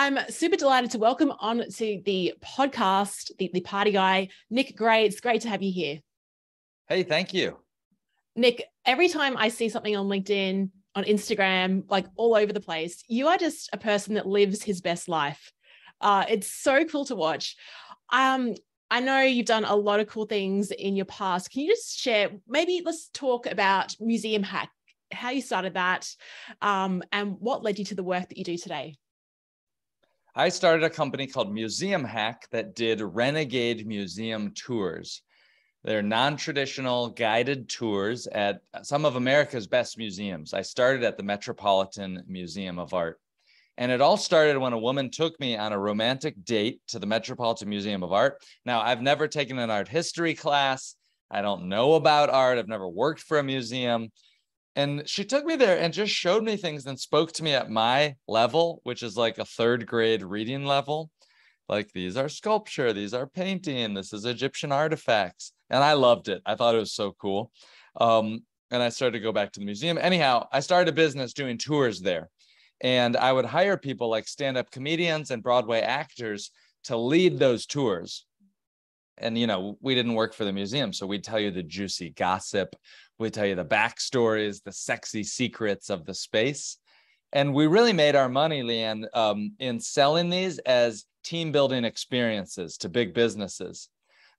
I'm super delighted to welcome on to the podcast, the party guy, Nick Gray. It's great to have you here. Hey, thank you. Nick, every time I see something on LinkedIn, on Instagram, like all over the place, you are just a person that lives his best life. It's so cool to watch. I know you've done a lot of cool things in your past. Can you just share, maybe let's talk about Museum Hack, how you started that, and what led you to the work that you do today? I started a company called Museum Hack that did renegade museum tours. They're non-traditional guided tours at some of America's best museums. I started at the Metropolitan Museum of Art. And it all started when a woman took me on a romantic date to the Metropolitan Museum of Art. Now, I've never taken an art history class. I don't know about art. I've never worked for a museum. And she took me there and just showed me things and spoke to me at my level, which is like a third grade reading level. Like, these are sculpture, these are painting, this is Egyptian artifacts. And I loved it. I thought it was so cool. And I started to go back to the museum. Anyhow, I started a business doing tours there. And I would hire people like stand-up comedians and Broadway actors to lead those tours. And, you know, we didn't work for the museum, so we'd tell you the juicy gossip. We'd tell you the backstories, the sexy secrets of the space. And we really made our money, Leanne, in selling these as team building experiences to big businesses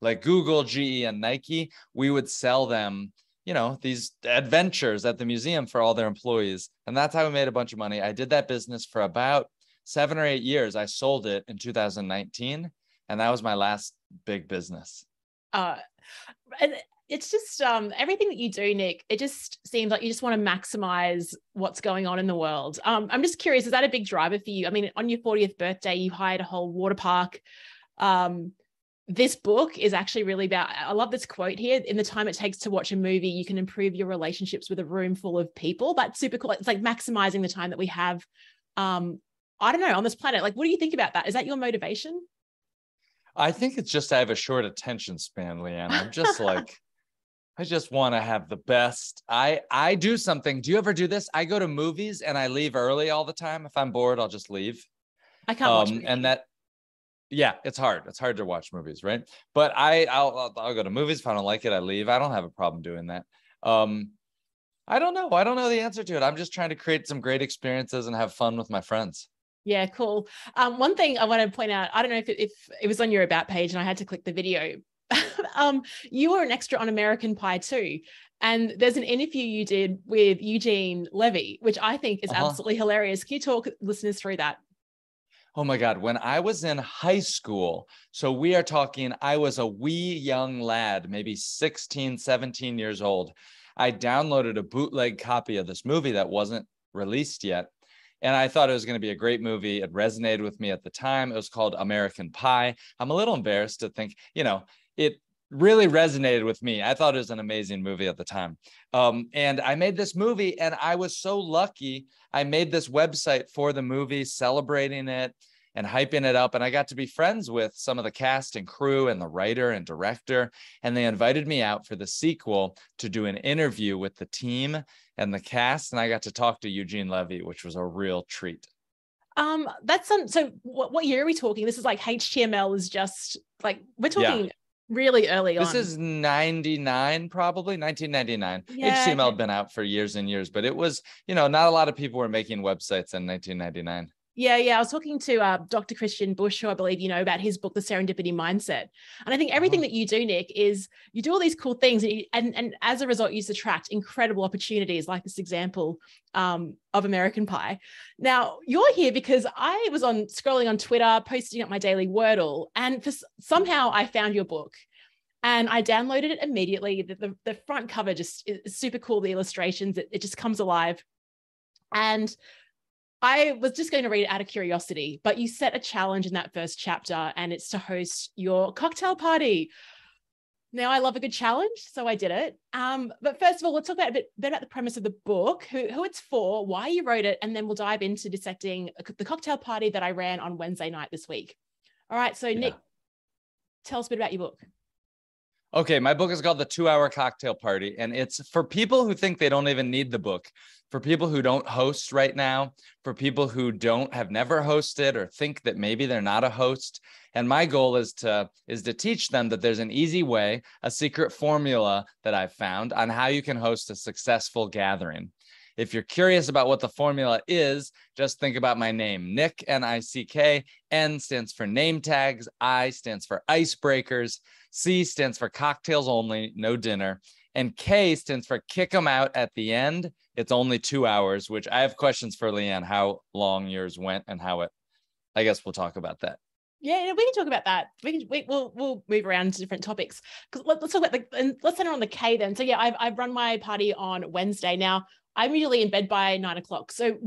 like Google, GE, and Nike. We would sell them, you know, these adventures at the museum for all their employees. And that's how we made a bunch of money. I did that business for about 7 or 8 years. I sold it in 2019. And that was my last big business. And it's just everything that you do, Nick, it just seems like you just want to maximize what's going on in the world. I'm just curious, is that a big driver for you? I mean, on your 40th birthday, you hired a whole water park. This book is actually really about, I love this quote here, in the time it takes to watch a movie, you can improve your relationships with a room full of people. That's super cool. It's like maximizing the time that we have, I don't know, on this planet. Like, what do you think about that? Is that your motivation? I think it's just I have a short attention span, Leanne. I'm just like, I just want to have the best. I do something. Do you ever do this? I go to movies and I leave early all the time. If I'm bored, I'll just leave. I can't watch movies. And that, yeah, it's hard. It's hard to watch movies, right? But I'll go to movies. If I don't like it, I leave. I don't have a problem doing that. I don't know. I don't know the answer to it. I'm just trying to create some great experiences and have fun with my friends. Yeah, cool. One thing I want to point out, I don't know if it was on your About page and I had to click the video. You were an extra on American Pie too. And there's an interview you did with Eugene Levy, which I think is absolutely hilarious. Can you talk listeners through that? Oh my God. When I was in high school, so we are talking, I was a wee young lad, maybe 16, 17 years old. I downloaded a bootleg copy of this movie that wasn't released yet. And I thought it was going to be a great movie. It resonated with me at the time. It was called American Pie. I'm a little embarrassed to think, you know, it really resonated with me. I thought it was an amazing movie at the time. And I made this movie and I was so lucky. I made this website for the movie, celebrating it and hyping it up. And I got to be friends with some of the cast and crew and the writer and director. And they invited me out for the sequel to do an interview with the team and the cast. And I got to talk to Eugene Levy, which was a real treat. So what year are we talking? This is like HTML is just like, we're talking really early on. This is 99, probably 1999. Yeah, HTML had been out for years and years, but it was, you know, not a lot of people were making websites in 1999. Yeah. I was talking to Dr. Christian Bush, who I believe you know, about his book, The Serendipity Mindset. And I think everything that you do, Nick, is you do all these cool things and as a result, you attract incredible opportunities like this example of American Pie. Now, you're here because I was scrolling on Twitter, posting up my daily Wordle, and somehow I found your book. And I downloaded it immediately. The front cover just is super cool. The illustrations, it just comes alive. And I was just going to read it out of curiosity, but you set a challenge in that first chapter and it's to host your cocktail party. Now, I love a good challenge, so I did it. But first of all, let's talk about a bit about the premise of the book, who it's for, why you wrote it, and then we'll dive into dissecting the cocktail party that I ran on Wednesday night this week. All right, so Nick, tell us a bit about your book. Okay, my book is called The 2-Hour Cocktail Party, and it's for people who think they don't even need the book, for people who don't host right now, for people who have never hosted or think that maybe they're not a host. And my goal is to teach them that there's an easy way, a secret formula that I've found on how you can host a successful gathering. If you're curious about what the formula is, just think about my name, Nick, N-I-C-K. N stands for name tags. I stands for icebreakers. C stands for cocktails only, no dinner. And K stands for kick them out at the end. It's only 2 hours, which I have questions for Leanne, how long yours went and I guess we'll talk about that. Yeah, we can talk about that. We'll move around to different topics. Because let's talk about let's center on the K then. So yeah, I've run my party on Wednesday. Now I'm usually in bed by 9 o'clock. So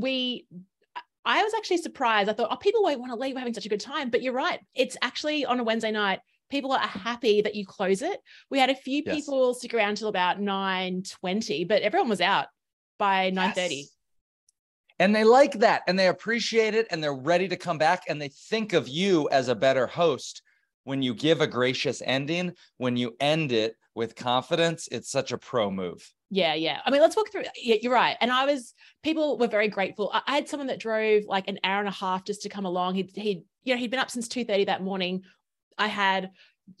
I was actually surprised. I thought, oh, people won't want to leave. We're having such a good time. But you're right. It's actually on a Wednesday night. People are happy that you close it. We had a few people stick around till about 9:20, but everyone was out by 9:30. And they like that, and they appreciate it, and they're ready to come back, and they think of you as a better host when you give a gracious ending. When you end it with confidence, it's such a pro move. Yeah. I mean, let's walk through. Yeah, you're right. And people were very grateful. I had someone that drove like an hour and a half just to come along. He'd been up since 2:30 that morning. I had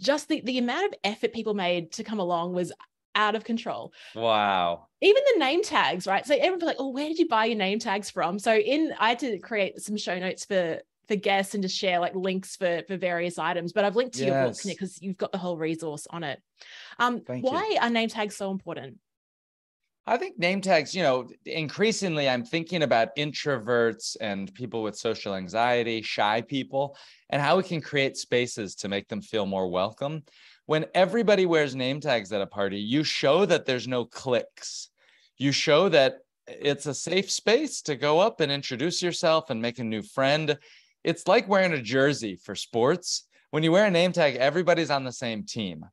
just the amount of effort people made to come along was out of control. Wow. Even the name tags, right? So everyone's like, oh, where did you buy your name tags from? So I had to create some show notes for guests and just share like links for various items, but I've linked to your book, Nick, because you've got the whole resource on it. Why are name tags so important? I think name tags, increasingly I'm thinking about introverts and people with social anxiety, shy people, and how we can create spaces to make them feel more welcome. When everybody wears name tags at a party, you show that there's no cliques. You show that it's a safe space to go up and introduce yourself and make a new friend. It's like wearing a jersey for sports. When you wear a name tag, everybody's on the same team.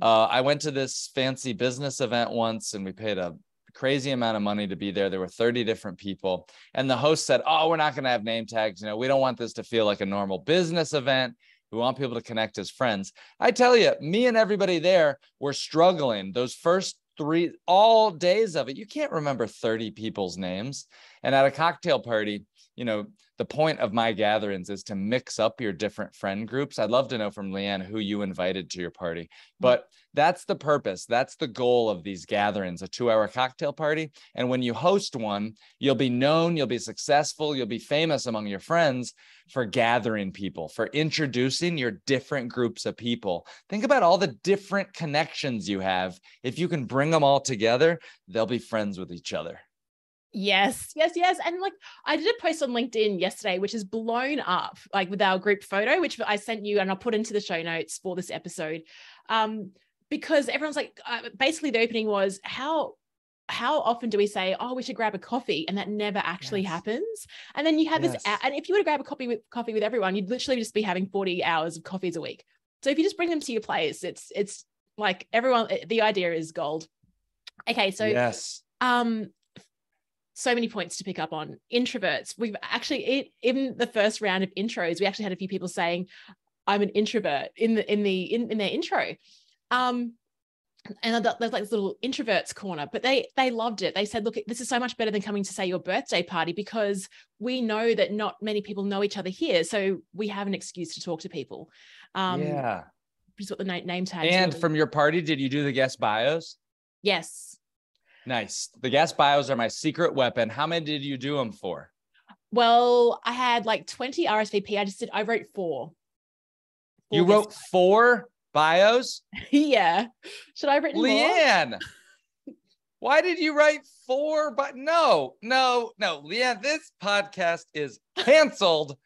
I went to this fancy business event once, and we paid a crazy amount of money to be there. There were 30 different people. And the host said, oh, we're not going to have name tags. We don't want this to feel like a normal business event. We want people to connect as friends. I tell you, me and everybody there were struggling. Those first 3 all days of it, you can't remember 30 people's names. And at a cocktail party, the point of my gatherings is to mix up your different friend groups. I'd love to know from Leanne who you invited to your party, but that's the purpose. That's the goal of these gatherings, a 2-hour cocktail party. And when you host one, you'll be known, you'll be successful, you'll be famous among your friends for gathering people, for introducing your different groups of people. Think about all the different connections you have. If you can bring them all together, they'll be friends with each other. Yes. And like I did a post on LinkedIn yesterday, which is blown up like with our group photo, which I sent you and I'll put into the show notes for this episode. Because everyone's like, basically the opening was how often do we say, oh, we should grab a coffee? And that never actually happens. And then you have this, and if you were to grab a coffee with everyone, you'd literally just be having 40 hours of coffees a week. So if you just bring them to your place, it's like everyone, the idea is gold. Okay. So, so many points to pick up on. Introverts. We've actually, in the first round of intros, we actually had a few people saying, I'm an introvert in their intro. And there's like this little introverts corner, but they loved it. They said, look, this is so much better than coming to say your birthday party, because we know that not many people know each other here. So we have an excuse to talk to people. Which is what the name tag. And from your party, did you do the guest bios? Yes. Nice. The guest bios are my secret weapon. How many did you do them for? Well, I had like 20 RSVP. I wrote 4. You wrote 4 bios? Yeah. Should I have written Leanne, more? why did you write 4? But no, Leanne, this podcast is canceled.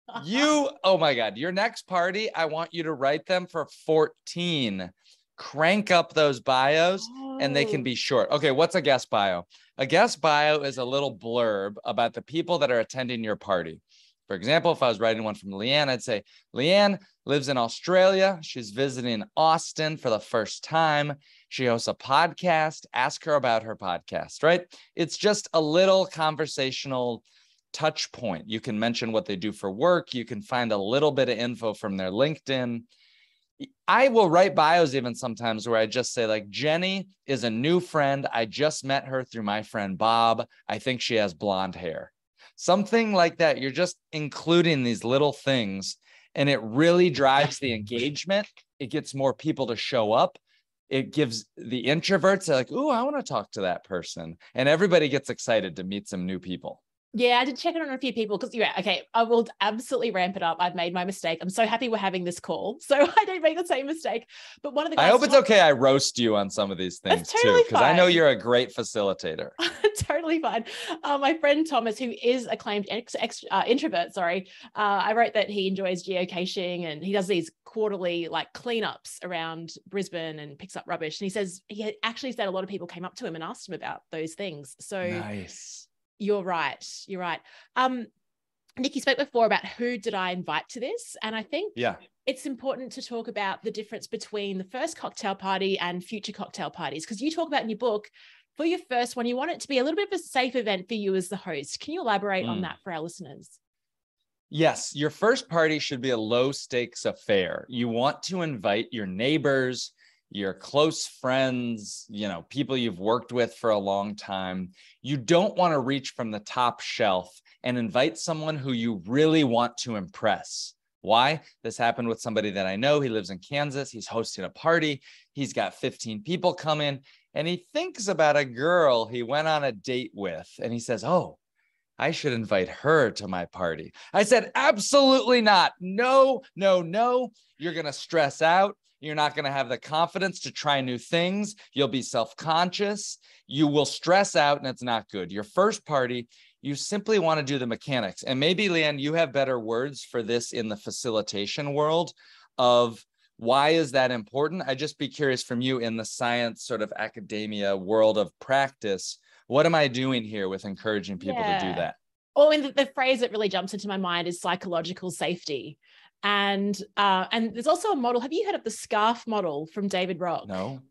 Oh my God, your next party, I want you to write them for 14. Crank up those bios and they can be short. Okay, what's a guest bio? A guest bio is a little blurb about the people that are attending your party. For example, if I was writing one from Leanne, I'd say, Leanne lives in Australia. She's visiting Austin for the first time. She hosts a podcast. Ask her about her podcast, right? It's just a little conversational touch point. You can mention what they do for work. You can find a little bit of info from their LinkedIn. I will write bios even sometimes where I just say like, Jenny is a new friend. I just met her through my friend Bob. I think she has blonde hair. Something like that. You're just including these little things, and it really drives the engagement. It gets more people to show up. It gives the introverts, they're like, ooh, I want to talk to that person. And everybody gets excited to meet some new people. Yeah, I did check it on a few people because okay, I will absolutely ramp it up. I've made my mistake. I'm so happy we're having this call, so I don't make the same mistake. But one of the guys, I hope it's okay I roast you on some of these things too, because I know you're a great facilitator. Totally fine. My friend Thomas, who is acclaimed introvert, I wrote that he enjoys geocaching and he does these quarterly like cleanups around Brisbane and picks up rubbish. And he says he actually said a lot of people came up to him and asked him about those things. So nice. You're right. Nick, you spoke before about who did I invite to this? And I think it's important to talk about the difference between the first cocktail party and future cocktail parties, because you talk about in your book, for your first one, you want it to be a little bit of a safe event for you as the host. Can you elaborate on that for our listeners? Yes, your first party should be a low stakes affair. You want to invite your neighbors, your close friends, people you've worked with for a long time. You don't want to reach from the top shelf and invite someone who you really want to impress. Why? This happened with somebody that I know. He lives in Kansas. He's hosting a party. He's got 15 people come in, and he thinks about a girl he went on a date with. And he says, oh, I should invite her to my party. I said, absolutely not. No. You're going to stress out. You're not going to have the confidence to try new things. You'll be self-conscious. You will stress out, and it's not good. Your first party, you simply want to do the mechanics. And maybe, Leanne, you have better words for this in the facilitation world of why is that important? I'd just be curious from you in the science sort of academia world of practice. What am I doing here with encouraging people to do that? Well, the phrase that really jumps into my mind is psychological safety. And there's also a model. Have you heard of the SCARF model from David Rock? No.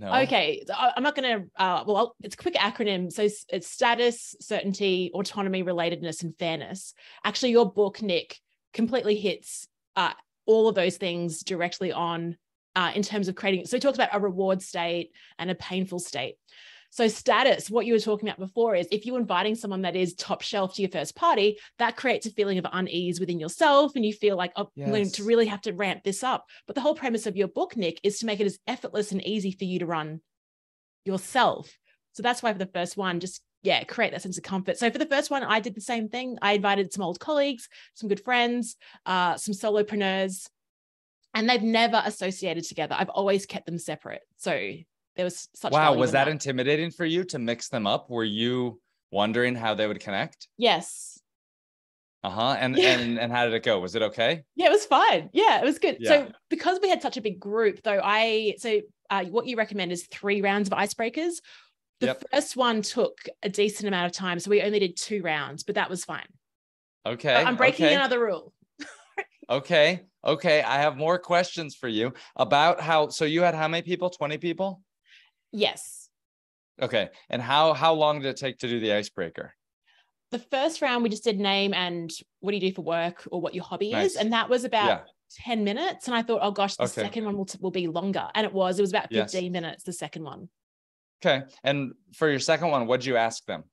Okay. I'm not going to, it's a quick acronym. So it's status, certainty, autonomy, relatedness, and fairness. Actually, your book, Nick, completely hits all of those things directly on in terms of creating. So it talks about a reward state and a painful state. So status, what you were talking about before, is if you're inviting someone that is top shelf to your first party, that creates a feeling of unease within yourself. And you feel like, oh, I'm going to really have to ramp this up. But the whole premise of your book, Nick, is to make it as effortless and easy for you to run yourself. So that's why for the first one, just, create that sense of comfort. So for the first one, I did the same thing. I invited some old colleagues, some good friends, some solopreneurs, and they've never associated together. I've always kept them separate. So there was such value. Was that intimidating for you to mix them up? Were you wondering how they would connect? Yes. And how did it go? Was it okay? Yeah, it was fine. Yeah, it was good. Yeah. So because we had such a big group though, what you recommend is 3 rounds of icebreakers. The first one took a decent amount of time. So we only did 2 rounds, but that was fine. Okay. I'm breaking another rule. Okay. I have more questions for you about so you had how many people? 20 people? Yes. Okay. And how long did it take to do the icebreaker? The first round, we just did name and what do you do for work or what your hobby is. And that was about 10 minutes. And I thought, oh gosh, the second one will be longer. And it was about 15 minutes, the second one. Okay. And for your second one, what'd you ask them?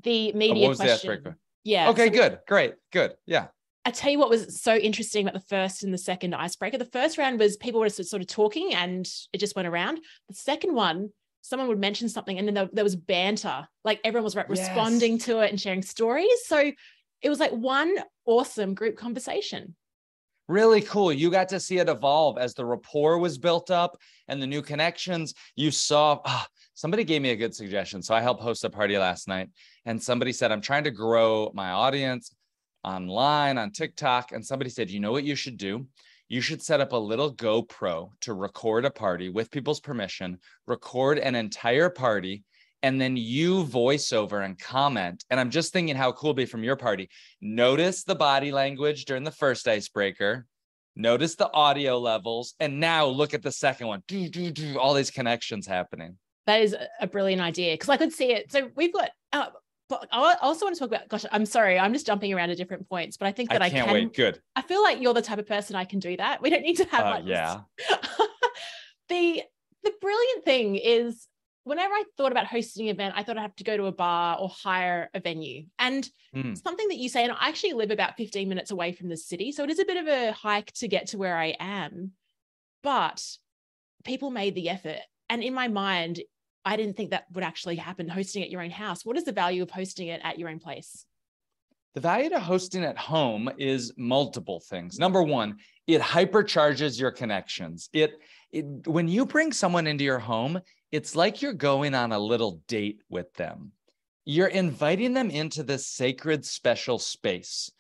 The media what was question. The icebreaker? Yeah. Okay, good. Great. Good. Yeah. I tell you what was so interesting about the first and the second icebreaker. The first round was people were sort of talking and it just went around. The second one, someone would mention something and then there was banter. Like everyone was responding to it and sharing stories. So it was like one awesome group conversation. Really cool. You got to see it evolve as the rapport was built up and the new connections. You saw, somebody gave me a good suggestion. So I helped host a party last night and somebody said, I'm trying to grow my audience online on TikTok. And somebody said, you know what you should do? You should set up a little GoPro to record a party with people's permission, record an entire party, and then you voice over and comment. And I'm just thinking how cool it'd be from your party. Notice the body language during the first icebreaker, notice the audio levels, and now look at the second one. All these connections happening. That is a brilliant idea because I could see it. So we've got I also want to talk about, gosh, I'm sorry, I'm just jumping around to different points, but I think that I can't wait. Good. I feel like you're the type of person I can do that. We don't need to have like Yeah. The brilliant thing is whenever I thought about hosting an event, I thought I'd have to go to a bar or hire a venue. And something that you say, and I actually live about 15 minutes away from the city, so it is a bit of a hike to get to where I am, but people made the effort. And in my mind, I didn't think that would actually happen, hosting at your own house. What is the value of hosting it at your own place? The value to hosting at home is multiple things. Number one, it hypercharges your connections. When you bring someone into your home, it's like you're going on a little date with them. You're inviting them into this sacred, special space.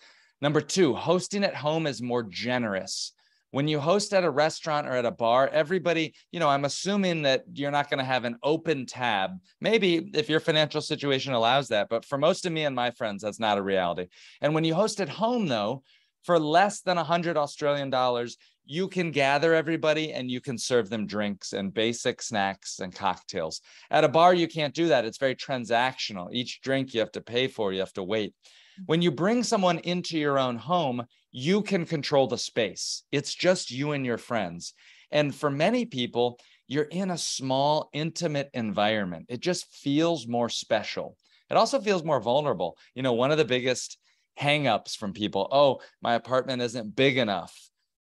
Number two, hosting at home is more generous. When you host at a restaurant or at a bar, everybody, I'm assuming that you're not going to have an open tab. Maybe if your financial situation allows that, but for most of me and my friends, that's not a reality. And when you host at home, though, for less than 100 Australian dollars, you can gather everybody and you can serve them drinks and basic snacks and cocktails. At a bar, you can't do that. It's very transactional. Each drink you have to pay for, you have to wait. When you bring someone into your own home, you can control the space. It's just you and your friends. And for many people, you're in a small, intimate environment. It just feels more special. It also feels more vulnerable. One of the biggest hangups from people, oh, my apartment isn't big enough.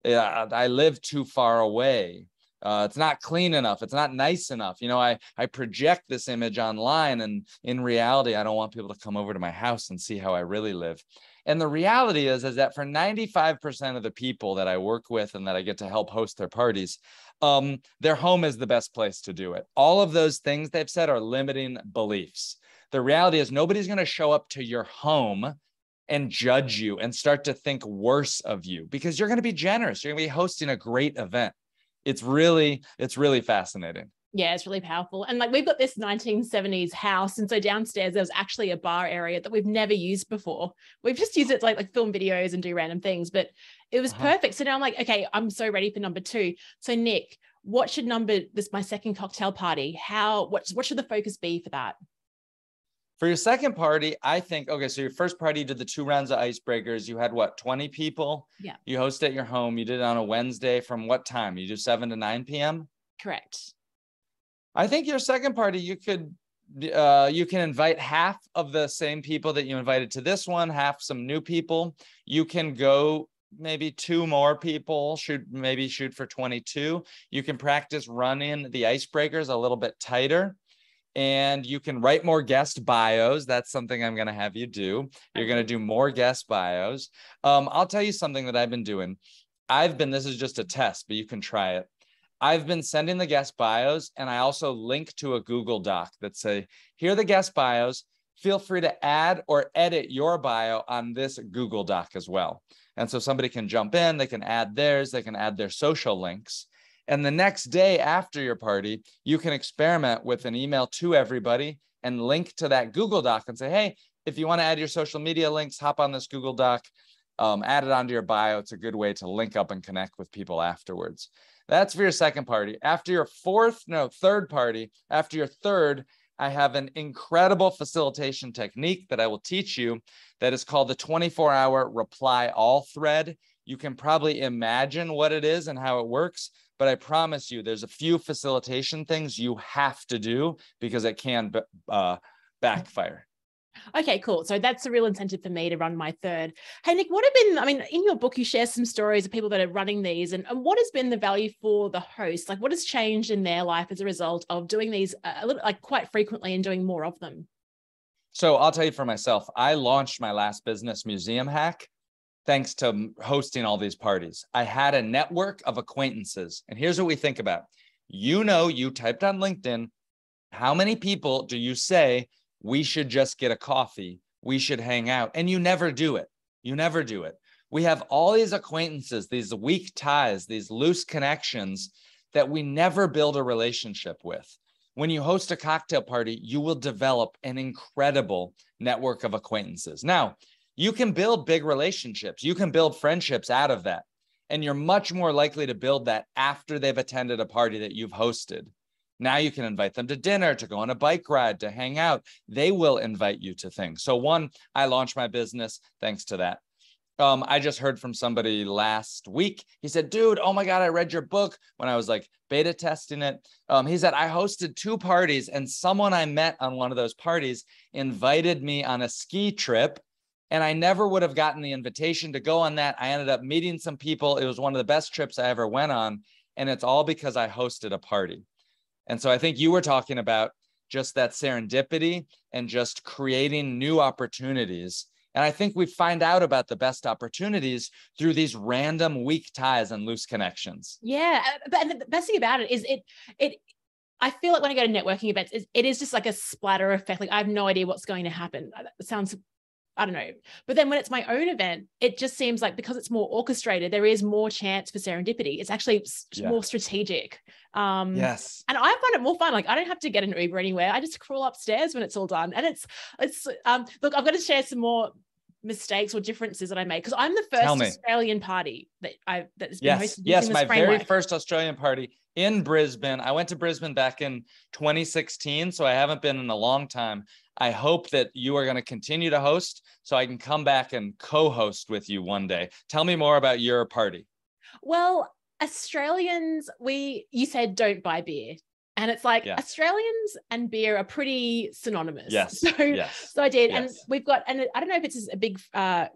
I live too far away. It's not clean enough. It's not nice enough. I project this image online, and in reality, I don't want people to come over to my house and see how I really live. And the reality is that for 95% of the people that I work with and that I get to help host their parties, their home is the best place to do it. All of those things they've said are limiting beliefs. The reality is nobody's going to show up to your home and judge you and start to think worse of you because you're going to be generous. You're going to be hosting a great event. It's really fascinating. Yeah, it's really powerful. And like we've got this 1970s house. And so downstairs, there was actually a bar area that we've never used before. We've just used it to like film videos and do random things, but it was perfect. So now I'm like, okay, I'm so ready for number two. So Nick, what should my second cocktail party? What should the focus be for that? For your second party, I think, okay, so your first party, you did the 2 rounds of icebreakers. You had what, 20 people? Yeah. You host at your home. You did it on a Wednesday from what time? You do 7 to 9 p.m.? Correct. I think your second party, you can invite half of the same people that you invited to this one, half some new people. You can go maybe 2 more people, shoot for 22. You can practice running the icebreakers a little bit tighter. And you can write more guest bios. That's something I'm going to have you do. You're going to do more guest bios. I'll tell you something that I've been doing. This is just a test, but you can try it. I've been sending the guest bios, and I also link to a Google Doc that say, here are the guest bios. Feel free to add or edit your bio on this Google Doc as well. And so somebody can jump in, they can add theirs, they can add their social links. And the next day after your party, you can experiment with an email to everybody and link to that Google Doc and say, hey, if you want to add your social media links, hop on this Google Doc, add it onto your bio. It's a good way to link up and connect with people afterwards. That's for your second party. After your third party, after your third, I have an incredible facilitation technique that I will teach you that is called the 24-hour reply all thread. You can probably imagine what it is and how it works, but I promise you there's a few facilitation things you have to do because it can backfire. Okay, cool. So that's a real incentive for me to run my third. Hey, Nick, what have been, in your book, you share some stories of people that are running these and what has been the value for the host? Like what has changed in their life as a result of doing these a little quite frequently and doing more of them? So I'll tell you for myself, I launched my last business, Museum Hack, thanks to hosting all these parties. I had a network of acquaintances. And here's what we think about. You typed on LinkedIn, how many people do you say, we should just get a coffee, we should hang out, and you never do it. You never do it. We have all these acquaintances, these weak ties, these loose connections that we never build a relationship with. When you host a cocktail party, you will develop an incredible network of acquaintances. Now, you can build big relationships. You can build friendships out of that. And you're much more likely to build that after they've attended a party that you've hosted. Now you can invite them to dinner, to go on a bike ride, to hang out. They will invite you to things. So one, I launched my business thanks to that. I just heard from somebody last week. He said, dude, oh my God, I read your book when I was like beta testing it. He said, I hosted 2 parties and someone I met on one of those parties invited me on a ski trip. And I never would have gotten the invitation to go on that. I ended up meeting some people. It was one of the best trips I ever went on. And it's all because I hosted a party. And so I think you were talking about just that serendipity and just creating new opportunities. And I think we find out about the best opportunities through these random weak ties and loose connections. Yeah. But the best thing about it is I feel like when I go to networking events, it is just like a splatter effect. Like I have no idea what's going to happen. It sounds, I don't know. But then when it's my own event, it just seems like because it's more orchestrated, there is more chance for serendipity. It's actually more strategic. Yes. And I find it more fun. Like I don't have to get an Uber anywhere. I just crawl upstairs when it's all done. And it's look, I've got to share some more mistakes or differences that I made because I'm the first Australian party that has been hosted. Yes, my very first Australian party in Brisbane. I went to Brisbane back in 2016, so I haven't been in a long time. I hope that you are going to continue to host so I can come back and co-host with you one day. Tell me more about your party. Well, Australians, you said don't buy beer. And it's like Australians and beer are pretty synonymous. Yes. So I did. Yes. And we've got, and I don't know if it's a big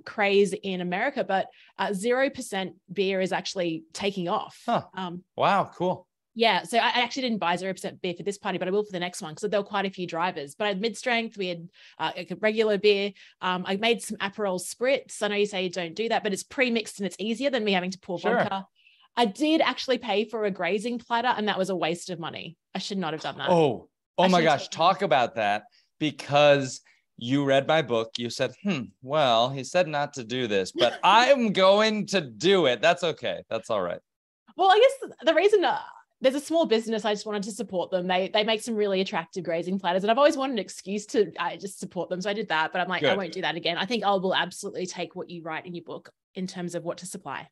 craze in America, but 0% beer is actually taking off. Huh. Wow, cool. Yeah. So I actually didn't buy 0% beer for this party, but I will for the next one because there were quite a few drivers. But I had mid-strength. We had like a regular beer. I made some Aperol Spritz. I know you say you don't do that, but it's pre-mixed and it's easier than me having to pour vodka. I did actually pay for a grazing platter, and that was a waste of money. I should not have done that. Oh my gosh. Talk about that, because you read my book. You said, well, he said not to do this, but I'm going to do it. That's okay. That's all right. Well, I guess the reason there's a small business, I just wanted to support them. They make some really attractive grazing platters, and I've always wanted an excuse to just support them. So I did that, but I'm like, I won't do that again. I think I will absolutely take what you write in your book in terms of what to supply.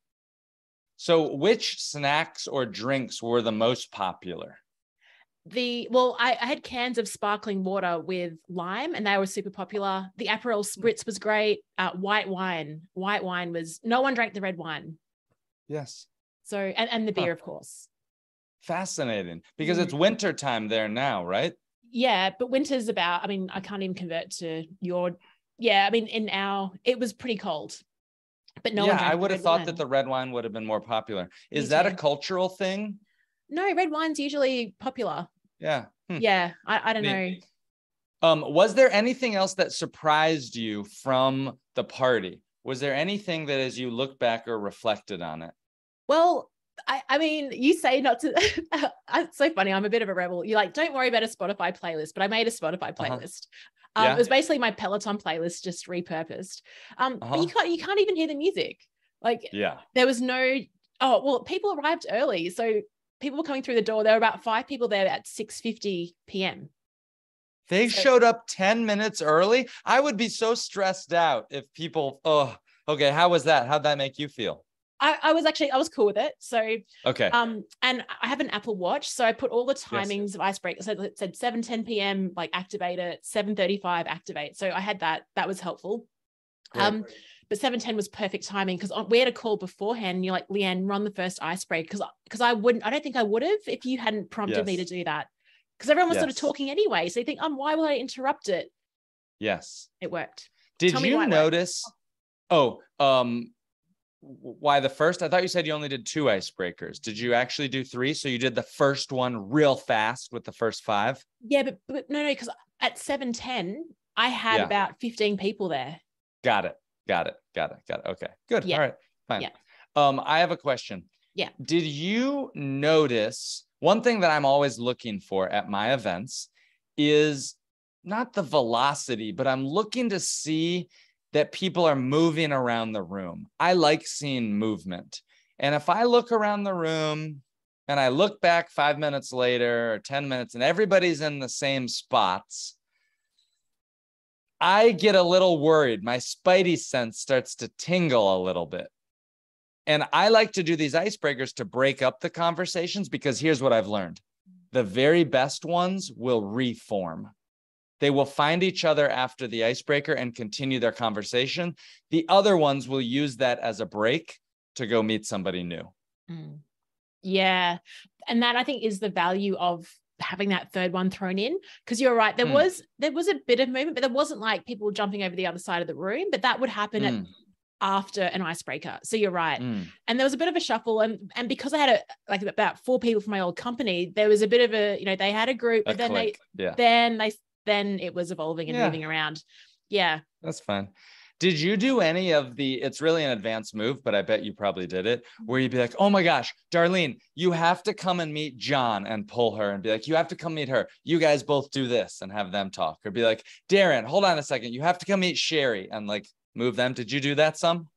So which snacks or drinks were the most popular? I had cans of sparkling water with lime, and they were super popular. The Aperol Spritz was great. White wine was, no one drank the red wine. Yes. So, and the beer, of course. Fascinating, because it's winter time there now, right? Yeah, but winter's about, I mean, I can't even convert to it was pretty cold. But no one drank I would have thought wine. that the red wine would have been more popular. Is that a cultural thing? No, red wine's usually popular. Yeah. Yeah, I don't know. Was there anything else that surprised you from the party? Was there anything that, as you look back or reflected on it? Well, I mean, you say not to. It's so funny. I'm a bit of a rebel. You're like, don't worry about a Spotify playlist, but I made a Spotify playlist. It was basically my Peloton playlist, just repurposed. But you can't even hear the music. Like, there was no. Oh well, people arrived early, so people were coming through the door. There were about 5 people there at 6:50 p.m. They showed up 10 minutes early. I would be so stressed out if people. Oh, okay. How was that? How'd that make you feel? I was cool with it. So, okay. And I have an Apple Watch. So I put all the timings of icebreaker. So it said 7:10 p.m., like activate it, 7:35, activate. So I had that. That was helpful. Great. But 7:10 was perfect timing because we had a call beforehand. And you're like, Leanne, run the first icebreaker. Because I don't think I would have if you hadn't prompted me to do that. Because everyone was sort of talking anyway. So you think, why will I interrupt it? Yes. It worked. Did you notice? Why the first? I thought you said you only did 2 icebreakers. Did you actually do 3? So you did the first one real fast with the first 5? Yeah, but no, because at 7:10, I had about 15 people there. Got it. Okay, good. Yeah. All right, fine. Yeah. I have a question. Yeah. Did you notice one thing that I'm always looking for at my events is not the velocity, but I'm looking to see that people are moving around the room. I like seeing movement. And if I look around the room and I look back 5 minutes later or 10 minutes and everybody's in the same spots, I get a little worried. My spidey sense starts to tingle a little bit. And I like to do these icebreakers to break up the conversations because here's what I've learned. The very best ones will reform. They will find each other after the icebreaker and continue their conversation. The other ones will use that as a break to go meet somebody new. Mm. Yeah. And that, I think, is the value of having that third one thrown in, because you're right. There was a bit of movement, but there wasn't like people jumping over the other side of the room, but that would happen after an icebreaker. So you're right. And there was a bit of a shuffle. And because I had about 4 people from my old company, there was a bit of a, they had a group, but then it was evolving and moving around. Yeah. That's fine. Did you do any of it's really an advanced move, but I bet you probably did it, where you'd be like, oh my gosh, Darlene, you have to come and meet John, and pull her and be like, you have to come meet her. You guys both do this, and have them talk. Or be like, Darren, hold on a second. You have to come meet Sherry, and like move them. Did you do that some?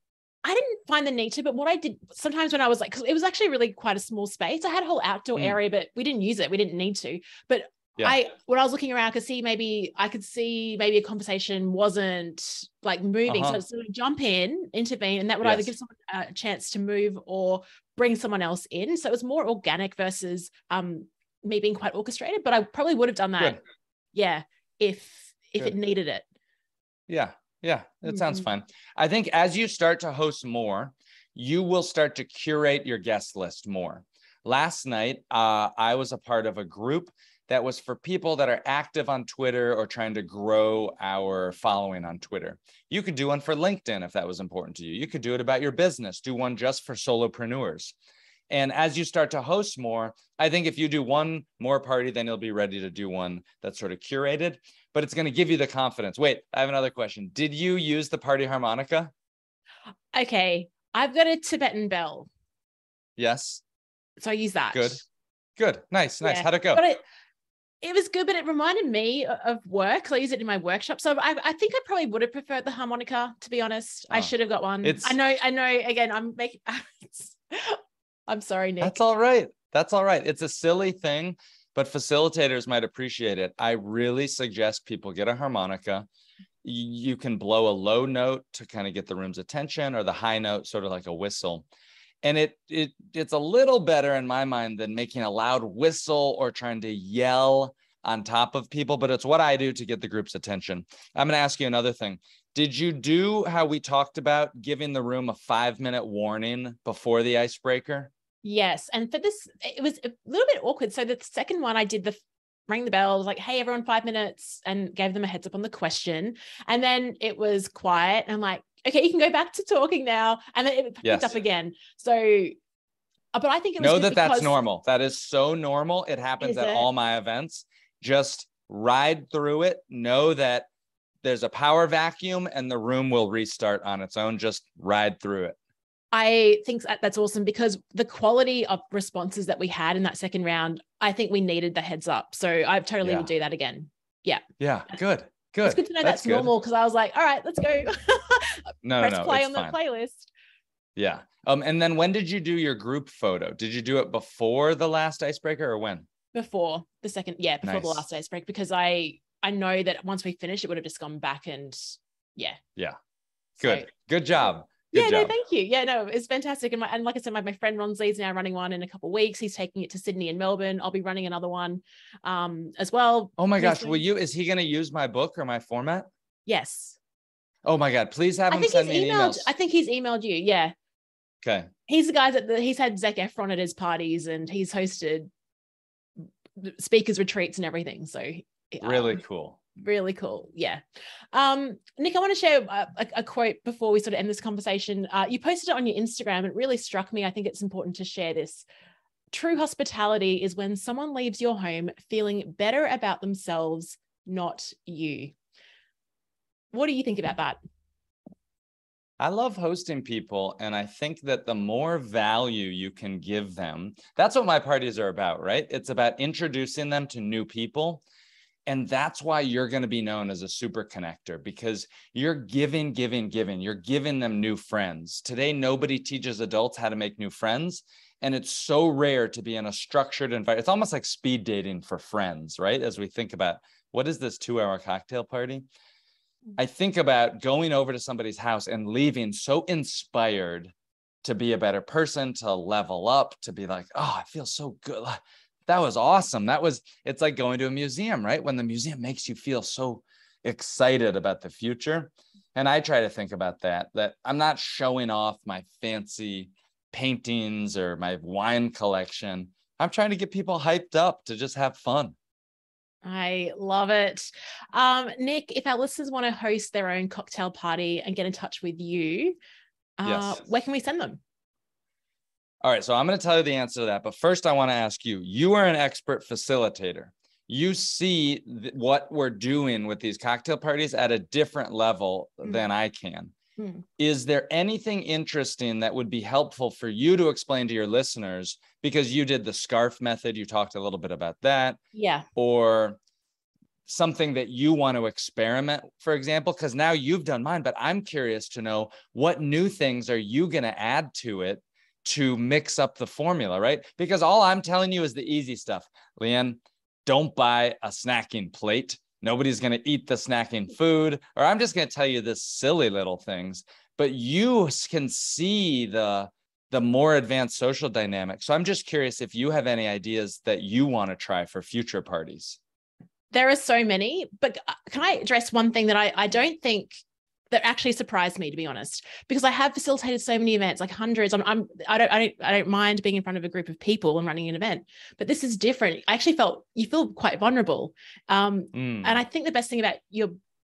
I didn't find the need to, but what I did sometimes when I was like, because it was actually really quite a small space. I had a whole outdoor area, but we didn't use it. We didn't need to. But when I was looking around, I could see maybe a conversation wasn't like moving. So sort of jump in, intervene, and that would either give someone a chance to move or bring someone else in. So it was more organic versus me being quite orchestrated, but I probably would have done that. Good. Yeah. If it needed it. Yeah. Yeah. That sounds fun. I think as you start to host more, you will start to curate your guest list more. Last night, I was a part of a group that was for people that are active on Twitter or trying to grow our following on Twitter. You could do one for LinkedIn if that was important to you. You could do it about your business, do one just for solopreneurs. And as you start to host more, I think if you do one more party, then you'll be ready to do one that's sort of curated, but it's going to give you the confidence. Wait, I have another question. Did you use the party harmonica? Okay. I've got a Tibetan bell. Yes. So I use that. Good. Nice. Yeah. How'd it go? It was good, but it reminded me of work. I use it in my workshop. So I think I probably would have preferred the harmonica, to be honest. I should have got one. I know. Again, I'm sorry, Nick. That's all right. It's a silly thing, but facilitators might appreciate it. I really suggest people get a harmonica. You can blow a low note to kind of get the room's attention, or the high note, sort of like a whistle. And it's a little better in my mind than making a loud whistle or trying to yell on top of people, but it's what I do to get the group's attention. I'm going to ask you another thing. Did you do how we talked about giving the room a 5-minute warning before the icebreaker? Yes. And for this, it was a little bit awkward. So the second one, I did rang the bell, was like, hey, everyone, 5 minutes, and gave them a heads up on the question. And then it was quiet. And I'm like, okay, you can go back to talking now. And then it picked up again. So, but I think it was that's normal. That is so normal. It happens at all my events. Just ride through it. Know that there's a power vacuum and the room will restart on its own. Just ride through it. I think that's awesome, because the quality of responses that we had in that second round, I think we needed the heads up. So I totally would do that again. Yeah. Yeah. Good. It's good to know that's normal, because I was like, all right, let's go. Press play on the playlist. Yeah. And then when did you do your group photo? Did you do it before the last icebreaker or when? Before the second. Yeah. Before the last icebreaker, because I know that once we finished, it would have just gone back and yeah. Good. Good job. No, thank you. Yeah, no, it's fantastic. And like I said, my friend Ron Lee's now running one in a couple of weeks. He's taking it to Sydney and Melbourne. I'll be running another one as well. Oh my gosh. Is he going to use my book or my format? Yes. Oh my God. Please have him send me an email. I think he's emailed you. Yeah. Okay. He's the guy he's had Zac Efron at his parties, and he's hosted speakers retreats and everything. So really cool. Really cool. Yeah. Nick, I want to share a quote before we sort of end this conversation. You posted it on your Instagram. It really struck me. I think it's important to share this. True hospitality is when someone leaves your home feeling better about themselves, not you. What do you think about that? I love hosting people, and I think that the more value you can give them, that's what my parties are about, right? It's about introducing them to new people. And that's why you're going to be known as a super connector, because you're giving. You're giving them new friends. Today, nobody teaches adults how to make new friends. And it's so rare to be in a structured environment. It's almost like speed dating for friends, right? As we think about, what is this 2-hour cocktail party? I think about going over to somebody's house and leaving so inspired to be a better person, to level up, to be like, oh, I feel so good. that was awesome. It's like going to a museum, right? When the museum makes you feel so excited about the future. And I try to think about that I'm not showing off my fancy paintings or my wine collection. I'm trying to get people hyped up to just have fun. I love it. Nick, if our listeners want to host their own cocktail party and get in touch with you, Yes. where can we send them? All right. So I'm going to tell you the answer to that. But first, I want to ask you, you are an expert facilitator. You see what we're doing with these cocktail parties at a different level than I can. Is there anything interesting that would be helpful for you to explain to your listeners? Because you did the scarf method. You talked a little bit about that. Yeah. Or something that you want to experiment, for example, because now you've done mine, but I'm curious to know what new things are you going to add to it to mix up the formula, right? Because all I'm telling you is the easy stuff. Leanne, don't buy a snacking plate. Nobody's going to eat the snacking food, or I'm just going to tell you this silly little things, but you can see the more advanced social dynamic. So I'm just curious if you have any ideas that you want to try for future parties. There are so many, but can I address one thing that I don't think that actually surprised me, to be honest, because I have facilitated so many events, like hundreds. I don't mind being in front of a group of people and running an event, but this is different. I actually you feel quite vulnerable. And I think the best thing about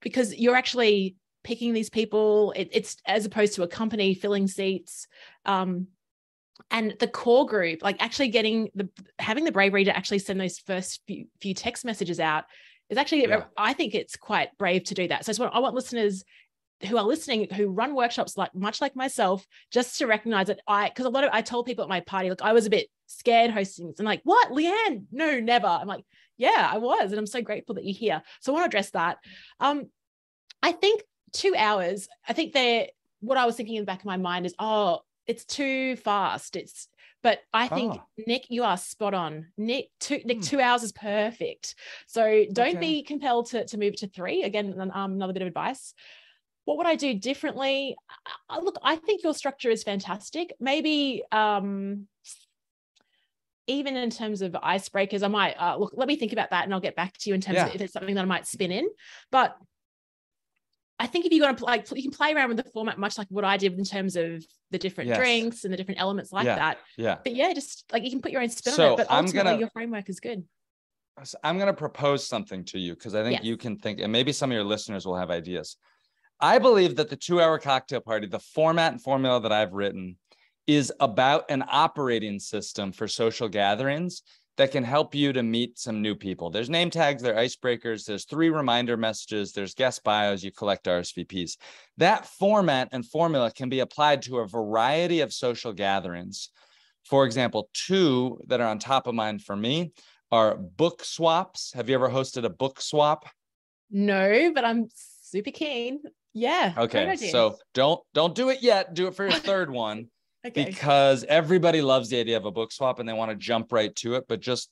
because you're actually picking these people, it's as opposed to a company filling seats. And the core group, like actually having the bravery to actually send those first few text messages out is actually, I think it's quite brave to do that. So I want listeners who are listening, who run workshops much like myself, just to recognize that because I told people at my party, look, I was a bit scared hosting this. And like, what, Leanne? No, never. I'm like, yeah, I was. And I'm so grateful that you're here. So I want to address that. I think 2 hours, what I was thinking in the back of my mind is, it's too fast. But I think, Nick, you are spot on. Nick, 2 hours is perfect. So don't be compelled to move to 3. Again, another bit of advice. What would I do differently? Look, I think your structure is fantastic. Maybe even in terms of icebreakers, I might, let me think about that and I'll get back to you in terms of if it's something that I might spin in. But I think if you're going to you can play around with the format much like what I did in terms of the different drinks and the different elements like that. Yeah. But just like you can put your own spin on it, but ultimately your framework is good. I'm going to propose something to you because I think you can think, and maybe some of your listeners will have ideas. I believe that the 2-hour cocktail party, the format and formula that I've written, is about an operating system for social gatherings that can help you to meet some new people. There's name tags, there are icebreakers, there's 3 reminder messages, there's guest bios, you collect RSVPs. That format and formula can be applied to a variety of social gatherings. For example, 2 that are on top of mind for me are book swaps. Have you ever hosted a book swap? No, but I'm super keen. Yeah. Okay. So don't do it yet. Do it for your 3rd one. Okay. Because everybody loves the idea of a book swap and they want to jump right to it, but just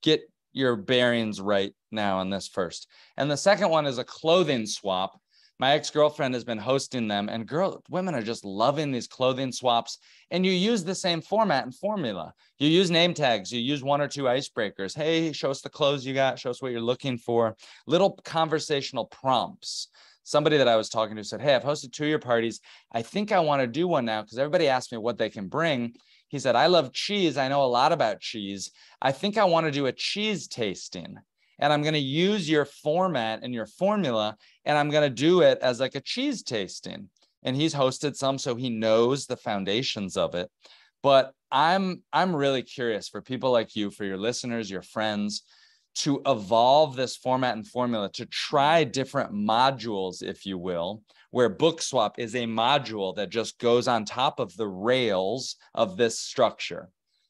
get your bearings right now on this first. And the second one is a clothing swap. My ex-girlfriend has been hosting them, and women are just loving these clothing swaps. And you use the same format and formula. You use name tags, you use 1 or 2 icebreakers. Hey, show us the clothes you got, show us what you're looking for. Little conversational prompts. Somebody that I was talking to said, hey, I've hosted 2 of your parties. I think I want to do one now because everybody asked me what they can bring. He said, I love cheese. I know a lot about cheese. I think I want to do a cheese tasting. And I'm going to use your format and your formula, and I'm going to do it as like a cheese tasting. And he's hosted some, so he knows the foundations of it. But I'm really curious for people like you, for your listeners, your friends, to evolve this format and formula, to try different modules, if you will, where book swap is a module that just goes on top of the rails of this structure.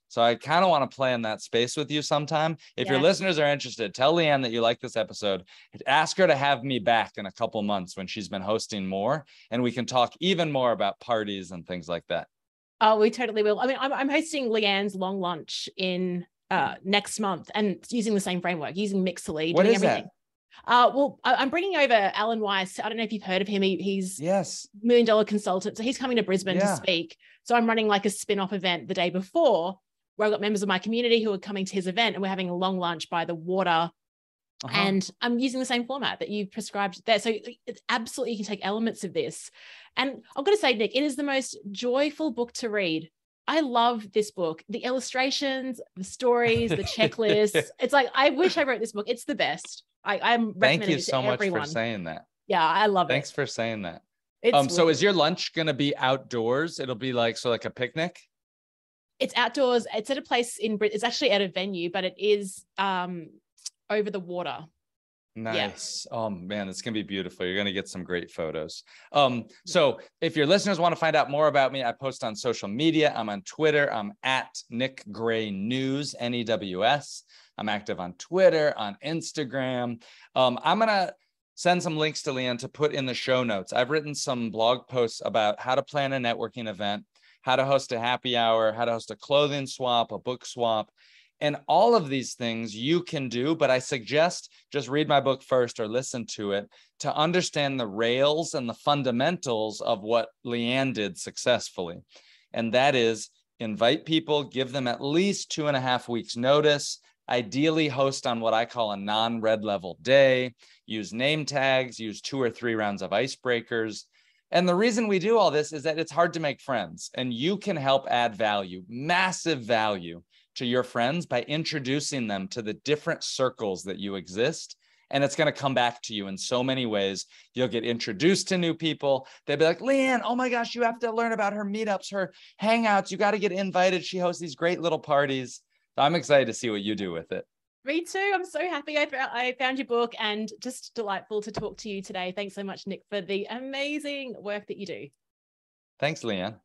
So I kind of want to play in that space with you sometime. If your listeners are interested, tell Leanne that you like this episode. Ask her to have me back in a couple months when she's been hosting more, and we can talk even more about parties and things like that. Oh, we totally will. I mean, I'm hosting Leanne's long lunch in next month, and using the same framework, using Mixly, doing everything. Well, I'm bringing over Alan Weiss. I don't know if you've heard of him. He's $1 million consultant. So he's coming to Brisbane to speak. So I'm running like a spin-off event the day before, where I've got members of my community who are coming to his event, and we're having a long lunch by the water. And I'm using the same format that you prescribed there. So it's absolutely, you can take elements of this. And I've got to say, Nick, it is the most joyful book to read. I love this book. The illustrations, the stories, the checklists. It's like, I wish I wrote this book. It's the best. I'm recommending Thank you it to so much everyone. for saying that. Yeah, I love it. Thanks for saying that. So is your lunch going to be outdoors? It'll be like a picnic? It's outdoors. It's at a place in Britain. It's actually at a venue, but it is over the water. Nice. Yeah. Oh man, it's going to be beautiful. You're going to get some great photos. So if your listeners want to find out more about me, I post on social media. I'm on Twitter. I'm at Nick Gray News, NEWS. I'm active on Twitter, on Instagram. I'm going to send some links to Leanne to put in the show notes. I've written some blog posts about how to plan a networking event, how to host a happy hour, how to host a clothing swap, a book swap. And all of these things you can do, but I suggest just read my book first or listen to it to understand the rails and the fundamentals of what Leanne did successfully. And that is invite people, give them at least 2.5 weeks notice, ideally host on what I call a non-red level day, use name tags, use 2 or 3 rounds of icebreakers. And the reason we do all this is that it's hard to make friends, and you can help add value, massive value, to your friends by introducing them to the different circles that you exist. And it's going to come back to you in so many ways. You'll get introduced to new people. They'll be like, Leanne, oh my gosh, you have to learn about her meetups, her hangouts. You got to get invited. She hosts these great little parties. So I'm excited to see what you do with it. Me too. I'm so happy I found your book, and just delightful to talk to you today. Thanks so much, Nick, for the amazing work that you do. Thanks, Leanne.